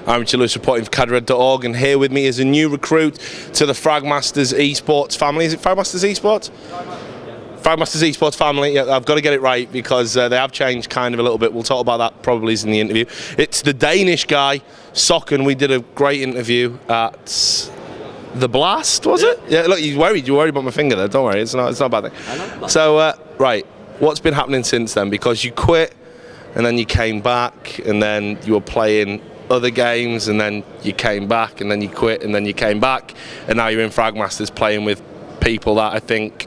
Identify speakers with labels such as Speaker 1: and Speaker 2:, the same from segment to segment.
Speaker 1: I'm Richard Lewis reporting for cadred.org, and here with me is a new recruit to the Fragmasters Esports family. Is it Fragmasters Esports? Fragmasters Esports family. Yeah, I've got to get it right because they have changed kind of a little bit. We'll talk about that probably in the interview. It's the Danish guy, socN. We did a great interview at the Blast, was it? Yeah, look, you're worried about my finger there. Don't worry, it's not a bad thing. So, right, what's been happening since then? Because you quit, and then you came back, and then you were playing other games, and then you came back, and then you quit, and then you came back, and now you're in Fragmasters playing with people that I think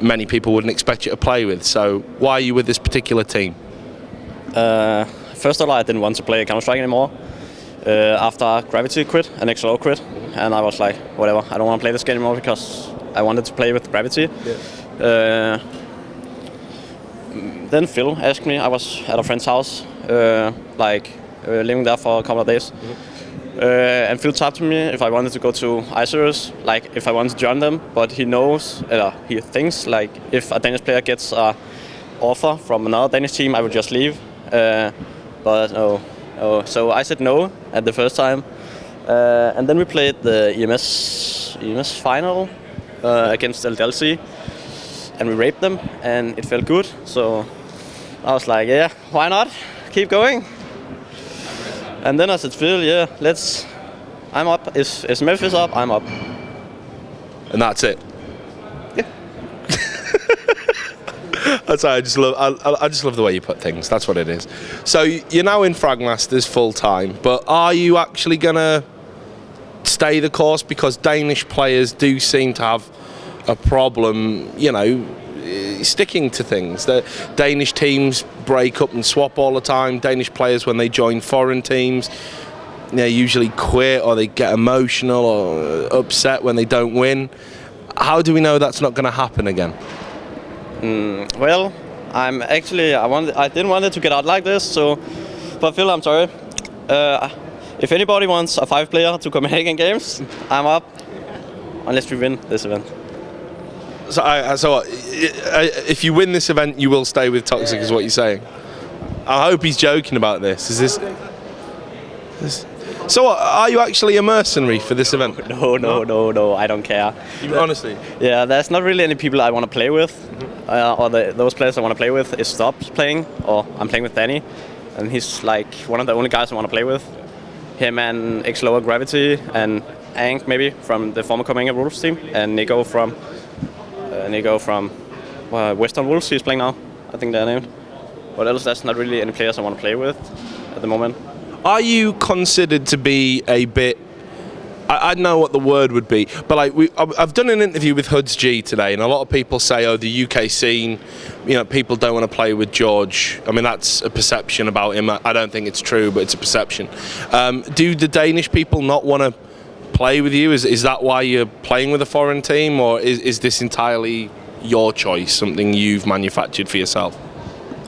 Speaker 1: many people wouldn't expect you to play with. So why are you with this particular team?
Speaker 2: First of all, I didn't want to play Counter-Strike anymore. After Gravity quit and XLO quit, and I was like, whatever, I don't want to play this game anymore because I wanted to play with Gravity. Yeah. Then Phil asked me, I was at a friend's house, living there for a couple of days. And Phil talked to me if I wanted to go to i48, like if I wanted to join them, but he thinks like if a Danish player gets an offer from another Danish team, I would just leave. But no. So I said no at the first time. And then we played the EMS final against LDLC. And we raped them, and it felt good. So I was like, yeah, why not? Keep going. And then I said, Phil, yeah, I'm up. Is Memphis up? I'm up.
Speaker 1: And that's it.
Speaker 2: Yeah.
Speaker 1: That's I just love the way you put things. That's what it is. So you're now in Fragmasters full time, but are you actually gonna stay the course? Because Danish players do seem to have a problem, sticking to things. The Danish teams break up and swap all the time. Danish players, when they join foreign teams, they usually quit or they get emotional or upset when they don't win. How do we know that's not going to happen again?
Speaker 2: Well, I didn't want it to get out like this. So, but Phil, I'm sorry. If anybody wants a 5-player to Copenhagen Games, I'm up. Unless we win this event. So
Speaker 1: if you win this event, you will stay with Toxic, is what you're saying? I hope he's joking about this. Is this? So are you actually a mercenary for this event?
Speaker 2: No, I don't care.
Speaker 1: Honestly?
Speaker 2: Yeah, there's not really any people I want to play with. Those players I want to play with is stopped playing, or I'm playing with Danny. And he's like one of the only guys I want to play with. Him and XLO Gravity and Ank maybe from the former Copenhagen Wolves team, and Nico from Western Wolves he's playing now, I think they're named. What else? There's not really any players I want to play with at the moment.
Speaker 1: Are you considered to be a bit, I don't know what the word would be, but I've done an interview with Huds G today, and a lot of people say, the UK scene, people don't want to play with George. I mean, that's a perception about him. I don't think it's true, but it's a perception. Do the Danish people not want to play with you? Is that why you're playing with a foreign team, or is this entirely your choice, something you've manufactured for yourself?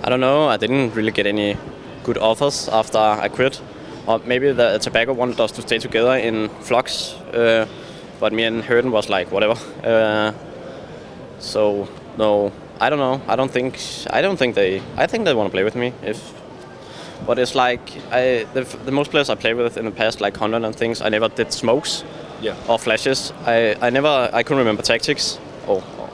Speaker 2: I don't know. I didn't really get any good offers after I quit. Or maybe the Tobacco wanted us to stay together in Flux, but me and Herden was like, whatever. So no, I don't know. I think they want to play with me. But it's like the most players I played with in the past, like 100 and things, I never did smokes or flashes. I couldn't remember tactics.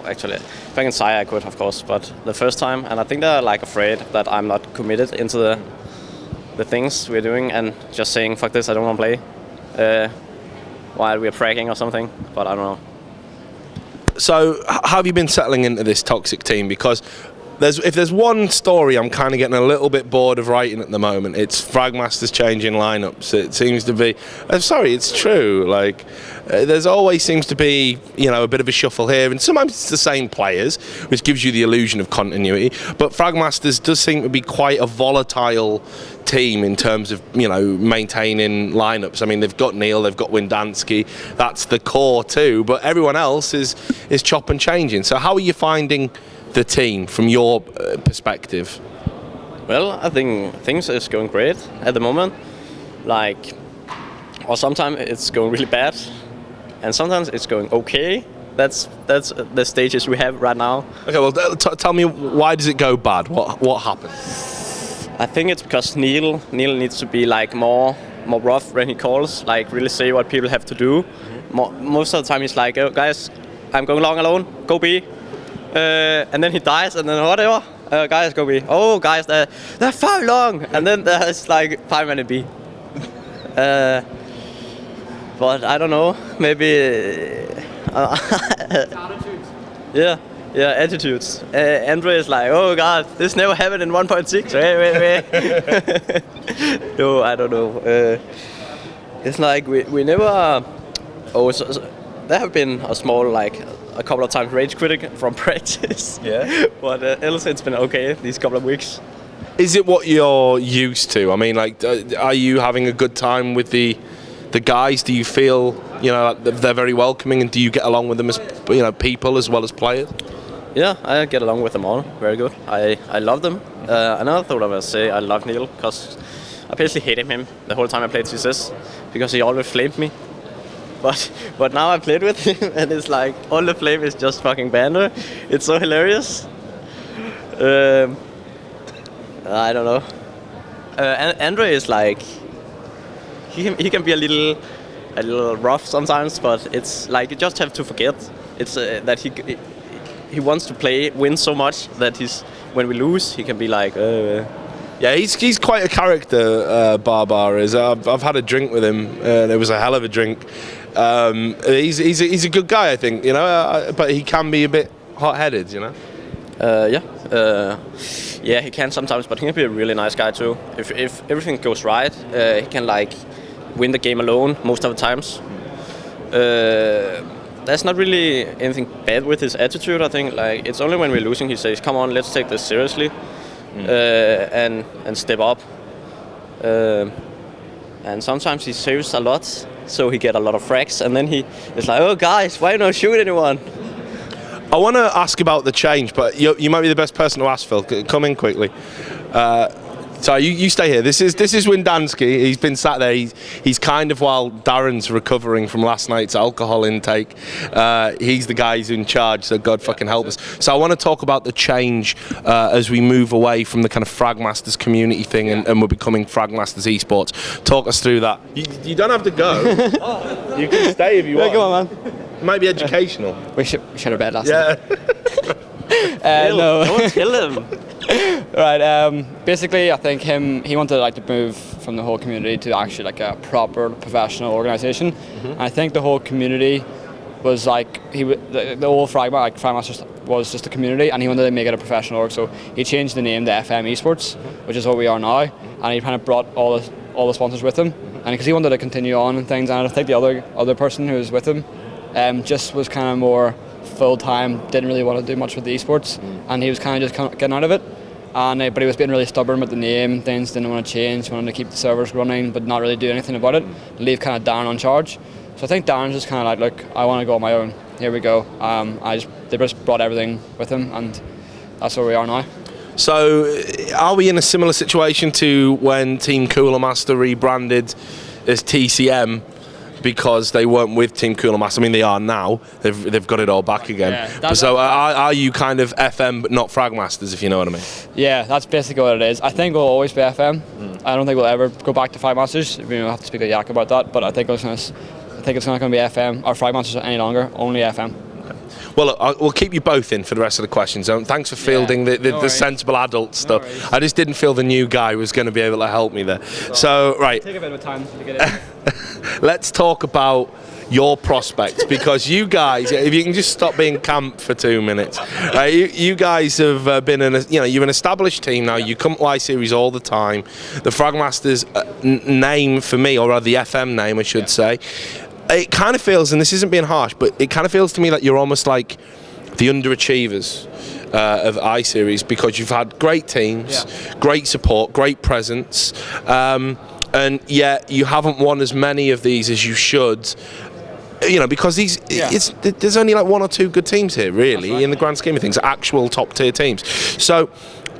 Speaker 2: Actually, back in Saya I could, of course, but the first time, and I think they're like afraid that I'm not committed into the things we're doing and just saying, fuck this, I don't want to play while we're fragging or something, but I don't know.
Speaker 1: So how have you been settling into this Toxic team? Because if there's one story I'm kind of getting a little bit bored of writing at the moment, it's Fragmasters changing lineups. It seems to be, I'm sorry, it's true. Like, there's always seems to be, a bit of a shuffle here, and sometimes it's the same players, which gives you the illusion of continuity. But Fragmasters does seem to be quite a volatile team in terms of, maintaining lineups. I mean, they've got Neil, they've got Whindanski. That's the core too. But everyone else is chop and changing. So how are you finding the team from your perspective?
Speaker 2: Well, I think things is going great at the moment. Or sometimes it's going really bad, and sometimes it's going okay. That's the stages we have right now.
Speaker 1: Okay, well, tell me, why does it go bad? What happened?
Speaker 2: I think it's because Neil needs to be like more more rough when he calls, like really say what people have to do. Most of the time he's like, oh, guys, I'm going long alone, go B. And then he dies, and then whatever, guys, go B. Oh, guys, they're far long, and then there's like 5 minute B. But I don't know, maybe. Attitudes. Yeah, attitudes. Andre is like, oh god, this never happened in 1.6. Wait. No, I don't know. It's like we never. There have been a small, like, a couple of times rage critic from practice. Yeah. But else it's been okay these couple of weeks.
Speaker 1: Is it what you're used to? I mean, like, are you having a good time with the guys? Do you feel, you know, like they're very welcoming, and do you get along with them as, you know, people as well as players?
Speaker 2: Yeah, I get along with them all very good. I love them. Another thing I would say, I love Neil because I basically hated him the whole time I played CSS because he always flamed me. But now I played with him and it's like all the flame is just fucking banter. It's so hilarious. I don't know. Andre is like he can be a little rough sometimes, but it's like you just have to forget. It's that he wants to win so much that when we lose, he can be like.
Speaker 1: Yeah, he's quite a character. Barbar is. I've had a drink with him, and it was a hell of a drink. He's a good guy, I think. You know, but he can be a bit hot-headed. You know.
Speaker 2: Yeah, he can sometimes, but he can be a really nice guy too. If everything goes right, he can like win the game alone most of the times. There's not really anything bad with his attitude. I think like it's only when we're losing he says, "Come on, let's take this seriously," and step up. And sometimes he saves a lot, so he get a lot of frags, and then he is like, "Oh guys, why not shoot anyone?"
Speaker 1: I want to ask about the change, but you might be the best person to ask, Phil. Come in quickly. So you stay here. This is Whindanski. He's been sat there. He's kind of, while Darren's recovering from last night's alcohol intake, he's the guy who's in charge, so God fucking help us. So I want to talk about the change as we move away from the kind of Fragmasters community thing and we're becoming Fragmasters Esports. Talk us through that. You don't have to go. You can stay if you want.
Speaker 3: Go on, man.
Speaker 1: It might be educational.
Speaker 3: We should have bet last night.
Speaker 2: No. Don't kill him.
Speaker 3: Right. Basically, I think he wanted like to move from the whole community to actually like a proper professional organisation. And I think the whole community was like the whole Fragmasters was just a community, and he wanted to make it a professional org. So he changed the name to FM Esports, which is what we are now. And he kind of brought all the sponsors with him, and because he wanted to continue on and things. And I think the other person who was with him just was kind of more full-time, didn't really want to do much with the esports, and he was kind of just getting out of it, but he was being really stubborn with the name and things, didn't want to change, wanted to keep the servers running but not really do anything about it, leave kind of Darren on charge. So I think Darren's just kind of like, look, I want to go on my own, here we go. They just brought everything with him, and that's where we are now.
Speaker 1: So are we in a similar situation to when Team Cooler Master rebranded as TCM because they weren't with Team Cooler Master? I mean, they are now. They've got it all back again. Yeah, so are you kind of FM but not Fragmasters, if you know what I mean?
Speaker 3: Yeah, that's basically what it is. I think we'll always be FM. I don't think we'll ever go back to Fragmasters. We'll have to speak to Yak about that, but I think it's not going to be FM or Fragmasters any longer, only FM.
Speaker 1: Well, look, we'll keep you both in for the rest of the questions. Thanks for fielding the sensible adult stuff. I just didn't feel the new guy was going to be able to help me there. So, right.
Speaker 3: Take a bit of time to get in.
Speaker 1: Let's talk about your prospects, because you guys, if you can just stop being camp for 2 minutes, you guys have been you're an established team now. You come to I-Series all the time. The Fragmasters name for me, or rather the FM name, I should say. It kind of feels, and this isn't being harsh, but it kind of feels to me like you're almost like the underachievers of I-Series, because you've had great teams, great support, great presence, and yet you haven't won as many of these as you should. You know, because there's only like 1 or 2 good teams here, really, in the grand scheme of things, actual top tier teams. So,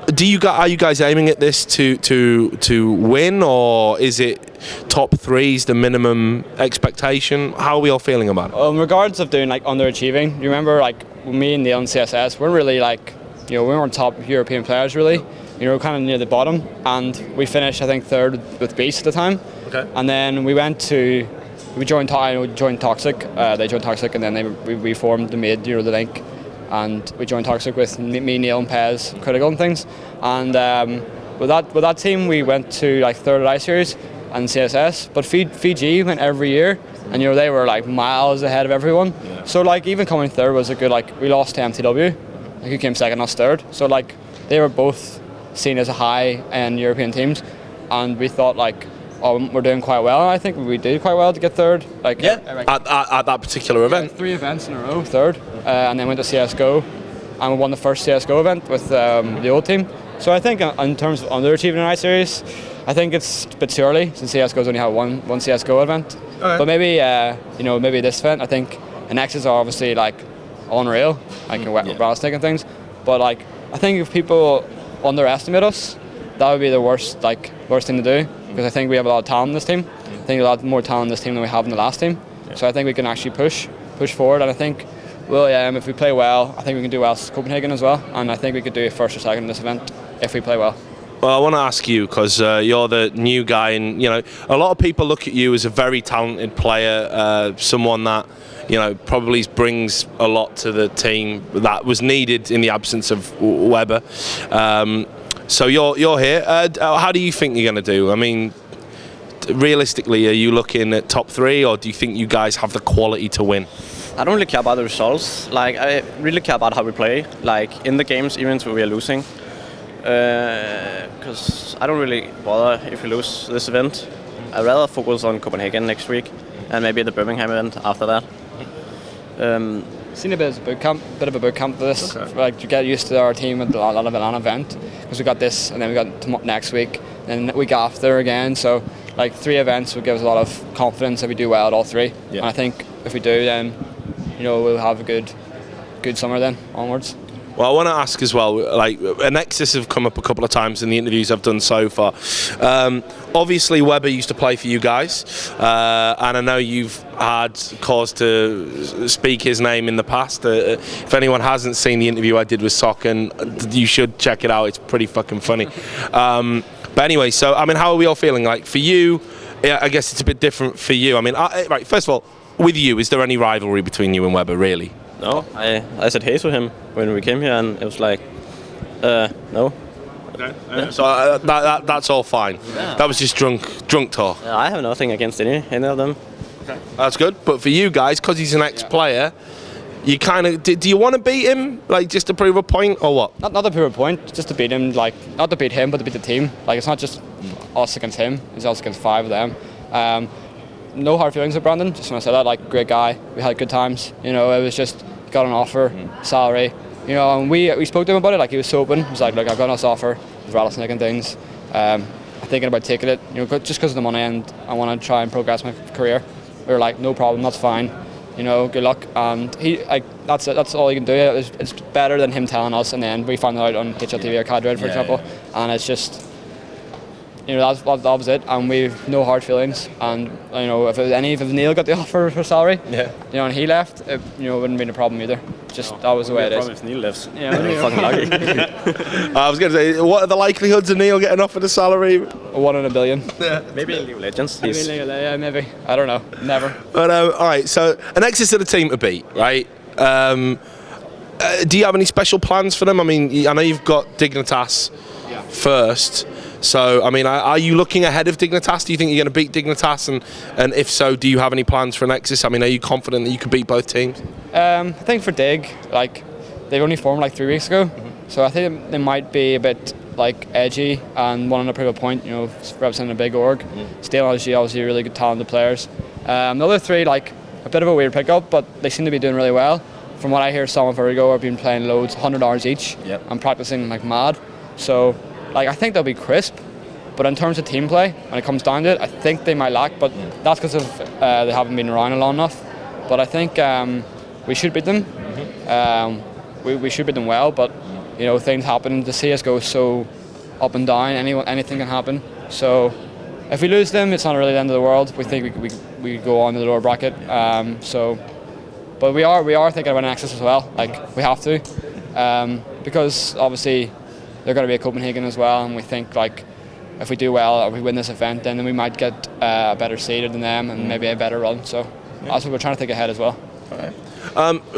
Speaker 1: are you guys aiming at this to win, or is it top 3's the minimum expectation? How are we all feeling about it?
Speaker 3: In regards of doing like underachieving, you remember like me and Neil in CSS, we're really like, we weren't top European players really. Kind of near the bottom, and we finished I think 3rd with Beast at the time.
Speaker 1: Okay.
Speaker 3: And then we joined Toxic. They joined Toxic, and then they reformed and made the link. And we joined Toxic with me, Neil, and Pez, Critical and things. And with that team, we went to like third at I-Series and CSS. But Fiji went every year, and they were like miles ahead of everyone. Yeah. So like even coming third was a good, like we lost to MTW, like who came second, us third. So like they were both seen as a high-end European teams, and we thought like, oh, we're doing quite well. I think we did quite well to get third. Like
Speaker 1: at that particular event.
Speaker 3: 3 events in a row, third, and then went to CS:GO, and we won the first CS:GO event with the old team. So I think in terms of underachieving in I-Series, I think it's a bit too early since CS:GO's only had one CS:GO event. Okay. But maybe maybe this event. I think the Nexus are obviously like unreal, like Whindanski and things. But like I think if people underestimate us, that would be the worst thing to do, because I think we have a lot of talent in this team. I think a lot more talent in this team than we have in the last team. Yeah. So I think we can actually push forward, and I think if we play well, I think we can do well as Copenhagen as well, and I think we could do first or second in this event if we play well.
Speaker 1: Well, I want to ask you, because you're the new guy, and a lot of people look at you as a very talented player, someone that probably brings a lot to the team that was needed in the absence of Weber. So you're here. How do you think you're going to do? I mean, realistically, are you looking at top 3, or do you think you guys have the quality to win?
Speaker 2: I don't really care about the results. Like I really care about how we play. Like in the games, even if we are losing. Because I don't really bother if we lose this event. I'd rather focus on Copenhagen next week and maybe the Birmingham event after that.
Speaker 3: Seen a bit of a boot camp for this. Okay. Like to get used to our team with a lot of an event, because we got this and then we got next week and the week after again. So like 3 events would give us a lot of confidence if we do well at all 3. Yeah. And I think if we do, then we'll have a good summer then onwards.
Speaker 1: Well, I want to ask as well, like, Nexus have come up a couple of times in the interviews I've done so far. Obviously, Weber used to play for you guys, and I know you've had cause to speak his name in the past. If anyone hasn't seen the interview I did with socN, you should check it out. It's pretty fucking funny. But anyway, so, I mean, how are we all feeling? Like, for you, I guess it's a bit different for you. I mean, right, first of all, with you, is there any rivalry between you and Weber, really?
Speaker 2: No, I said hey to him when we came here, and it was like, no.
Speaker 1: Okay. So that's all fine. Yeah. That was just drunk talk.
Speaker 2: Yeah, I have nothing against any of them.
Speaker 1: Okay. That's good. But for you guys, because he's an ex-player, you kind of do you want to beat him, like just to prove a point, or what?
Speaker 3: Not to prove a point, just to beat him. Like not to beat him, but to beat the team. Like it's not just us against him; it's us against 5 of them. No hard feelings with Brandon. Just want to say that, like, great guy. We had good times. It was just got an offer, salary. And we spoke to him about it. Like he was so open. He was like, look, I've got this offer, with rattlesnake and things. I'm thinking about taking it. Just because of the money, and I want to try and progress my career. We were like, no problem, that's fine. Good luck. And that's it. That's all you can do. It's better than him telling us, and then we found out on HLTV or Cadred, for example. And it's just. That was it, and we've no hard feelings. And if Neil got the offer for salary, and he left, it wouldn't be a problem either. Just that was the way it is.
Speaker 2: If Neil left,
Speaker 3: yeah,
Speaker 2: fucking lucky.
Speaker 1: I was going to say, what are the likelihoods of Neil getting offered a salary?
Speaker 3: 1 in a billion.
Speaker 2: Yeah. Maybe in League of Legends.
Speaker 3: Maybe. I don't know. Never.
Speaker 1: But all right, so an Nexus of the team to beat, right? Do you have any special plans for them? I mean, I know you've got Dignitas first. So, I mean, are you looking ahead of Dignitas? Do you think you're going to beat Dignitas? And if so, do you have any plans for Nexus? I mean, are you confident that you could beat both teams?
Speaker 3: I think for Dig, like, they've only formed like 3 weeks ago. So I think they might be a bit like edgy and wanting to prove a point, representing a big org. Still, obviously really good talented players. The other 3, like, a bit of a weird pickup, but they seem to be doing really well. From what I hear, some of Virgo have been playing loads, 100 hours each, and practicing like mad. So, like, I think they'll be crisp, but in terms of team play, when it comes down to it, I think they might lack, but that's because of they haven't been around long enough. But I think we should beat them. We should beat them well, but things happen. The CS:GO is so up and down. Anything can happen. So if we lose them, it's not really the end of the world. We think we go on to the lower bracket. But we are thinking about Nexus as well. Like we have to, because obviously they're going to be at Copenhagen as well, and we think like if we do well or we win this event, then we might get a better seed than them and maybe a better run. So that's what we're trying to think ahead as well.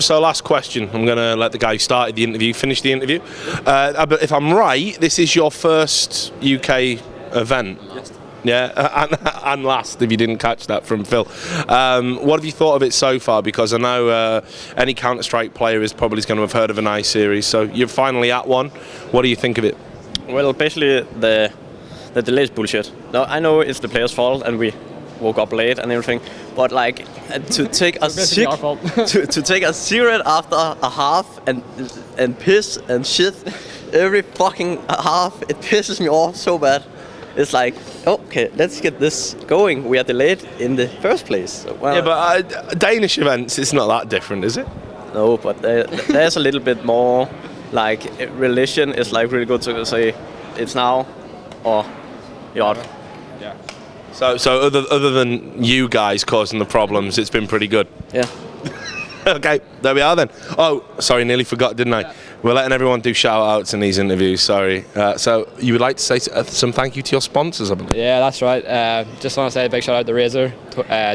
Speaker 1: So last question. I'm going to let the guy who started the interview finish the interview. But if I'm right, this is your first UK event.
Speaker 2: Yes.
Speaker 1: Yeah, and last, if you didn't catch that from Phil. What have you thought of it so far? Because I know any Counter-Strike player is probably going to have heard of an ice series. So you're finally at one. What do you think of it?
Speaker 2: Well, basically the delay is bullshit. Now I know it's the player's fault and we woke up late and everything, but like to take a to take a cigarette after a half and piss and shit every fucking half, it pisses me off so bad. It's like, okay, let's get this going. We are delayed in the first place. Well,
Speaker 1: Yeah, but Danish events, it's not that different, is it?
Speaker 2: no, but there's a little bit more like religion is like really good to say it's now or you're out.
Speaker 3: Yeah.
Speaker 1: So other than you guys causing the problems, it's been pretty good.
Speaker 2: Yeah.
Speaker 1: Okay, there we are then. Oh, sorry, nearly forgot, didn't I?
Speaker 3: Yeah.
Speaker 1: We're letting everyone do shout-outs in these interviews, sorry. So you would like to say some thank you to your sponsors, I believe?
Speaker 3: Yeah, that's right. Just want to say a big shout out to Razer,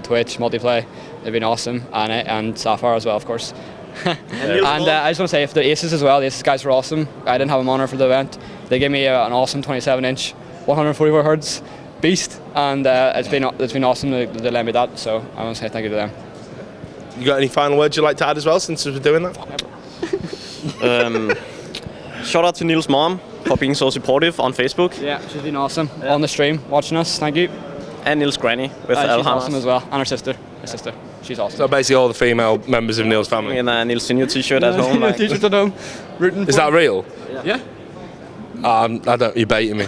Speaker 3: Twitch, Multiplay. They've been awesome, and Sapphire as well, of course. And I just want to say, for the Aces as well, the Aces guys were awesome. I didn't have them on honor for the event. They gave me an awesome 27-inch, 144 hertz beast, and it's been awesome to lend me that. So I want to say thank you to them.
Speaker 1: You got any final words you'd like to add as well, since we're doing that?
Speaker 2: Shout out to Neil's mom for being so supportive on Facebook.
Speaker 3: Yeah, she's been awesome on the stream, watching us. Thank you.
Speaker 2: And Neil's granny with
Speaker 3: She's
Speaker 2: Alhamas.
Speaker 3: awesome as well, and her sister. She's awesome.
Speaker 1: So basically all the female members of Neil's family.
Speaker 2: In a Neil's senior t-shirt at home. Like,
Speaker 3: T-shirts at home. Rooting
Speaker 1: Is that real?
Speaker 3: Yeah.
Speaker 1: I don't. You're baiting me.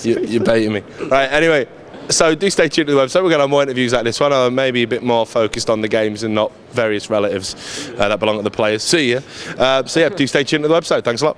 Speaker 1: You're baiting me. Right. Anyway, so do stay tuned to the website. We're going to have more interviews like this one, maybe a bit more focused on the games and not various relatives that belong to the players. See ya. So yeah, do stay tuned to the website. Thanks a lot.